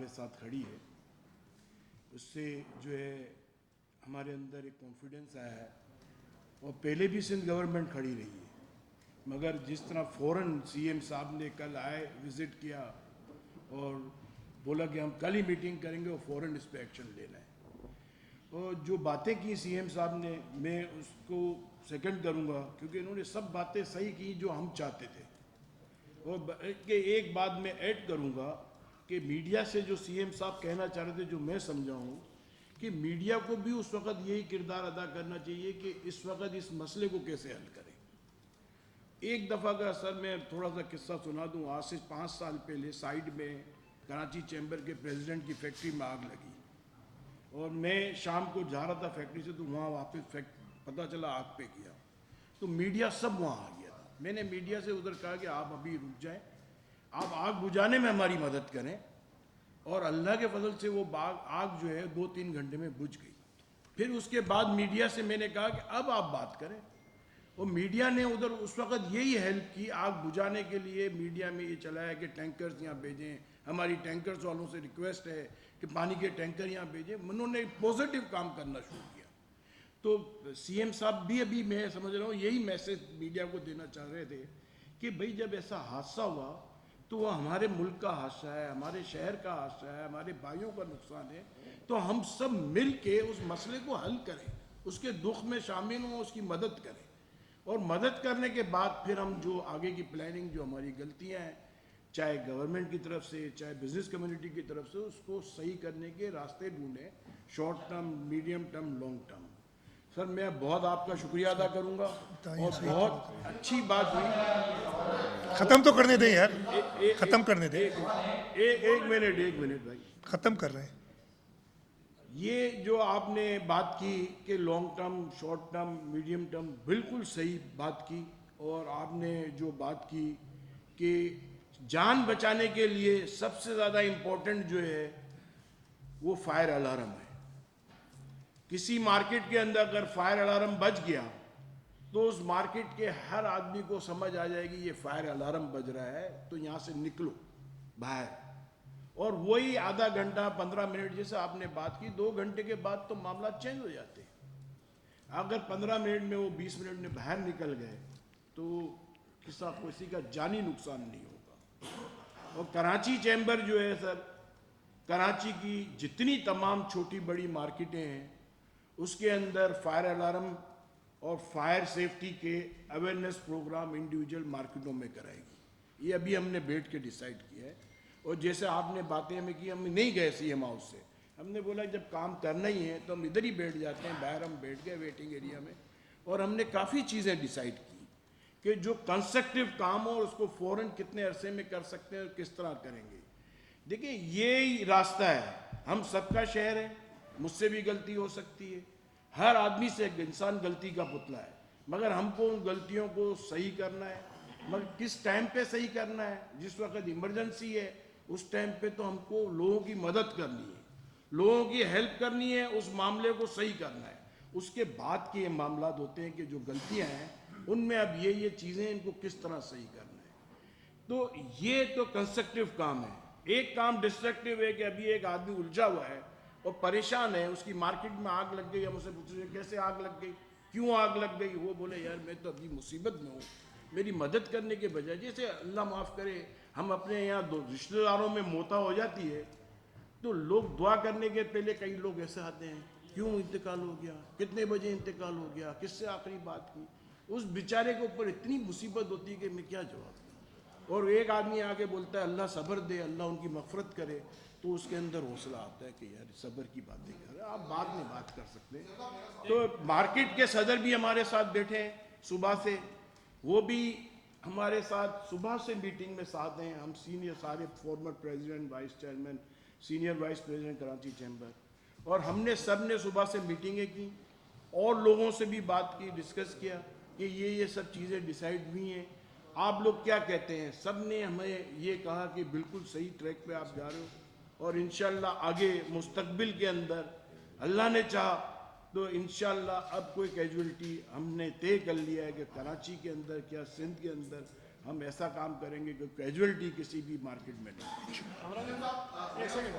ہمارے ساتھ کھڑی ہے، اس سے جو ہے ہمارے اندر ایک کانفیڈنس آیا ہے، اور پہلے بھی سندھ گورنمنٹ کھڑی رہی ہے، مگر جس طرح فوراً سی ایم صاحب نے کل آئے وزٹ کیا اور بولا کہ ہم کل ہی میٹنگ کریں گے اور فوراً اس پہ ایکشن لینا ہے، اور جو باتیں کی سی ایم صاحب نے میں اس کو سیکنڈ کروں گا، کیونکہ انہوں نے سب باتیں صحیح کی جو ہم چاہتے تھے. اور ایک بات میں ایڈ کروں گا کہ میڈیا سے جو سی ایم صاحب کہنا چاہ رہے تھے، جو میں سمجھا ہوں کہ میڈیا کو بھی اس وقت یہی کردار ادا کرنا چاہیے کہ اس وقت اس مسئلے کو کیسے حل کریں. ایک دفعہ کا سر میں تھوڑا سا قصہ سنا دوں. آج سے 5 سال پہلے سائیڈ میں کراچی چیمبر کے پریزیڈنٹ کی فیکٹری میں آگ لگی، اور میں شام کو جا رہا تھا فیکٹری سے، تو وہاں واپس پتہ چلا آگ پہ کیا، تو میڈیا سب وہاں آ گیا تھا. میں نے میڈیا سے ادھر کہا کہ آپ ابھی رک جائیں، آپ آگ بجھانے میں ہماری مدد کریں، اور اللہ کے فضل سے وہ آگ جو ہے 2-3 گھنٹے میں بجھ گئی. پھر اس کے بعد میڈیا سے میں نے کہا کہ اب آپ بات کریں، اور میڈیا نے ادھر اس وقت یہی ہیلپ کی. آگ بجھانے کے لیے میڈیا میں یہ چلایا کہ ٹینکرز یہاں بھیجیں، ہماری ٹینکرز والوں سے ریکویسٹ ہے کہ پانی کے ٹینکر یہاں بھیجیں. انہوں نے پوزیٹیو کام کرنا شروع کیا. تو سی ایم صاحب بھی ابھی میں سمجھ رہا ہوں یہی میسج میڈیا کو دینا چاہ رہے تھے کہ بھئی جب ایسا حادثہ ہوا تو وہ ہمارے ملک کا حادثہ ہے، ہمارے شہر کا حادثہ ہے، ہمارے بھائیوں کا نقصان ہے، تو ہم سب مل کے اس مسئلے کو حل کریں، اس کے دکھ میں شامل ہوں، اس کی مدد کریں، اور مدد کرنے کے بعد پھر ہم جو آگے کی پلاننگ جو ہماری غلطیاں ہیں، چاہے گورنمنٹ کی طرف سے چاہے بزنس کمیونٹی کی طرف سے، اس کو صحیح کرنے کے راستے ڈھونڈیں، short term, medium term, long term. سر میں بہت آپ کا شکریہ ادا کروں گا، اور بہت اچھی بات ہوئی. ختم تو کرنے دیں یار، ختم کرنے دیں. ایک منٹ بھائی، ختم کر رہے ہیں. یہ جو آپ نے بات کی کہ long term, short term, medium term, بالکل صحیح بات کی. اور آپ نے جو بات کی کہ جان بچانے کے لیے سب سے زیادہ امپورٹنٹ جو ہے وہ فائر الارم ہے. کسی مارکیٹ کے اندر اگر فائر الارم بج گیا تو اس مارکیٹ کے ہر آدمی کو سمجھ آ جائے گی یہ فائر الارم بج رہا ہے، تو یہاں سے نکلو باہر. اور وہی آدھا گھنٹہ 15 منٹ جیسے آپ نے بات کی، 2 گھنٹے کے بعد تو معاملات چینج ہو جاتے ہیں. اگر 15 منٹ میں وہ 20 منٹ میں باہر نکل گئے تو کسی کا جانی نقصان نہیں ہوگا. اور کراچی چیمبر جو ہے سر، کراچی کی جتنی تمام چھوٹی بڑی مارکیٹیں ہیں اس کے اندر فائر الارم اور فائر سیفٹی کے اویئرنیس پروگرام انڈیویجول مارکیٹوں میں کرائے گی. یہ ابھی ہم نے بیٹھ کے ڈیسائیڈ کیا ہے. اور جیسے آپ نے باتیں ہمیں کی، ہم نہیں گئے سی ایم ہاؤس سے، ہم نے بولا جب کام کرنا ہی ہے تو ہم ادھر ہی بیٹھ جاتے ہیں. باہر ہم بیٹھ گئے ویٹنگ ایریا میں، اور ہم نے کافی چیزیں ڈیسائیڈ کی کہ جو کنسٹرکٹیو کام ہو اس کو فوراً کتنے عرصے میں کر سکتے ہیں اور کس طرح کریں گے. دیکھیں یہی راستہ ہے. ہم سب کا شہر ہے، مجھ سے بھی غلطی ہو سکتی ہے، ہر آدمی سے ایک انسان غلطی کا پتلا ہے، مگر ہم کو ان غلطیوں کو صحیح کرنا ہے. مگر کس ٹائم پہ صحیح کرنا ہے؟ جس وقت ایمرجنسی ہے اس ٹائم پہ تو ہم کو لوگوں کی مدد کرنی ہے، لوگوں کی ہیلپ کرنی ہے، اس معاملے کو صحیح کرنا ہے. اس کے بعد کے یہ معاملات ہوتے ہیں کہ جو غلطیاں ہیں ان میں اب یہ چیزیں ان کو کس طرح صحیح کرنا ہے. تو یہ تو کنسٹرکٹیو کام ہے. ایک کام ڈسٹرکٹیو ہے کہ ابھی ایک آدمی الجھا ہوا ہے اور پریشان ہے، اس کی مارکیٹ میں آگ لگ گئی، ہم اسے پوچھ رہے ہیں کیسے آگ لگ گئی، کیوں آگ لگ گئی. وہ بولے یار میں تو ابھی مصیبت میں ہوں، میری مدد کرنے کے بجائے، جیسے اللہ معاف کرے ہم اپنے یہاں رشتہ داروں میں موتا ہو جاتی ہے تو لوگ دعا کرنے کے پہلے کئی لوگ ایسے آتے ہیں کیوں انتقال ہو گیا، کتنے بجے انتقال ہو گیا، کس سے آخری بات کی. اس بیچارے کے اوپر اتنی مصیبت ہوتی ہے کہ میں کیا جواب دوں. اور ایک آدمی آگے بولتا ہے اللہ صبر دے، اللہ ان کی مغفرت کرے، تو اس کے اندر حوصلہ آتا ہے کہ یار صبر کی باتیں کر رہے ہیں، آپ بعد میں بات کر سکتے ہیں. تو مارکیٹ کے صدر بھی ہمارے ساتھ بیٹھے ہیں صبح سے، وہ بھی ہمارے ساتھ صبح سے میٹنگ میں ساتھ ہیں. ہم سینئر سارے former president, vice chairman, senior vice president Karachi chamber, اور ہم نے سب نے صبح سے میٹنگیں کی اور لوگوں سے بھی بات کی، ڈسکس کیا کہ یہ سب چیزیں ڈیسائیڈ ہوئی ہیں، آپ لوگ کیا کہتے ہیں. سب نے ہمیں یہ کہا کہ بالکل صحیح ٹریک پہ آپ جا رہے ہو، اور انشاءاللہ آگے مستقبل کے اندر اللہ نے چاہا تو انشاءاللہ اب کوئی کیجولیٹی ہم نے طے کر لیا ہے کہ کراچی کے اندر کیا سندھ کے اندر ہم ایسا کام کریں گے کہ کیجویلٹی کسی بھی مارکیٹ میں نہیں. ایک سیکنڈ